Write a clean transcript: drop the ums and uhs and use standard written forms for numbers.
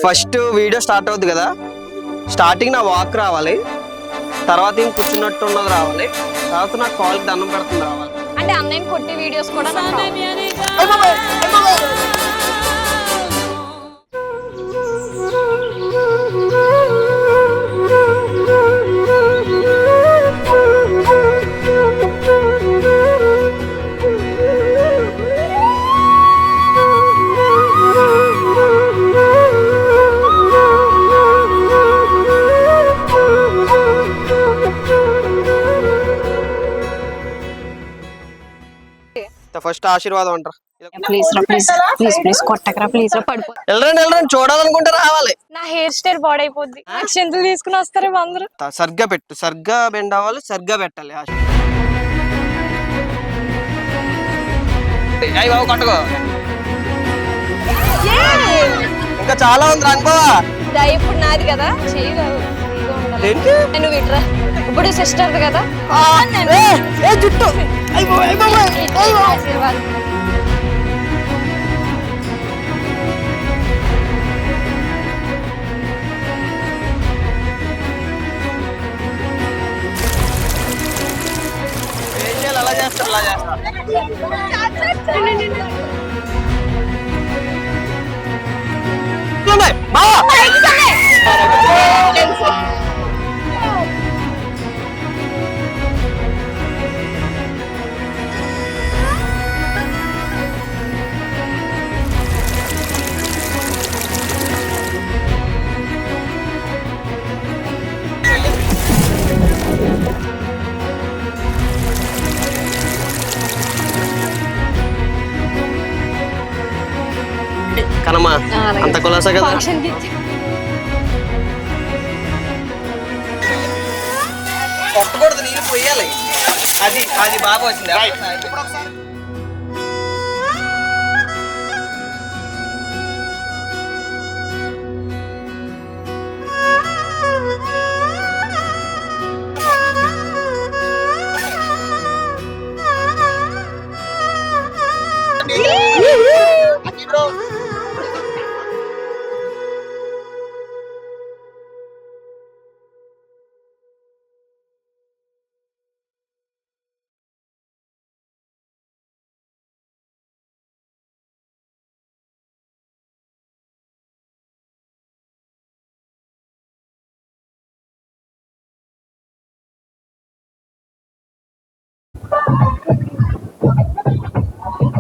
First video start అవుద్ది కదా, starting నా వాక్ రావాలి, తర్వాత ఇంక కూర్చున్నట్టు ఉన్నది రావాలి, తర్వాత నాకు కాల్కి దండం పెడుతుంది రావాలి. అంటే అన్నయ్యని కొట్టి వీడియోస్ కూడా నాకు కావాలి. ఫస్ట్ ఆశీర్వాదం అంటారు. ప్లీజ్ రా, ప్లీజ్ ప్లీజ్ ప్లీజ్ కొట్టకరా, ప్లీజ్ రా, పడిపో. వెళ్ళరండి చూడాలనుకుంటే రావాలి. నా హెయిర్ స్టైల్ పాడైపోద్ది. అక్షంతలు తీసుకుని వస్తారేమో అందరూ. సరిగ్గా పెట్టు, సరిగ్గా బెండ్ అవ్వాలి, సరిగ్గా పెట్టాలి. అయ్యి బాబు కొట్టకో, ఇంకా చాలా ఉంది రంగబావా. ఇప్పుడు నాది కదా, చేయగలవు. ఏంటి నువ్వు ఇట్రా, ఇప్పుడు సిస్టర్ కదా. జుట్టు ఆశీర్వాదం. ఏం చేయాలి, అలా చేస్తారు, అలా చేస్తారు. కనమా అంత కులాసా కదా. కొట్టకూడదు, నీళ్ళు పోయాలి. అది అది బాగా వచ్చింది.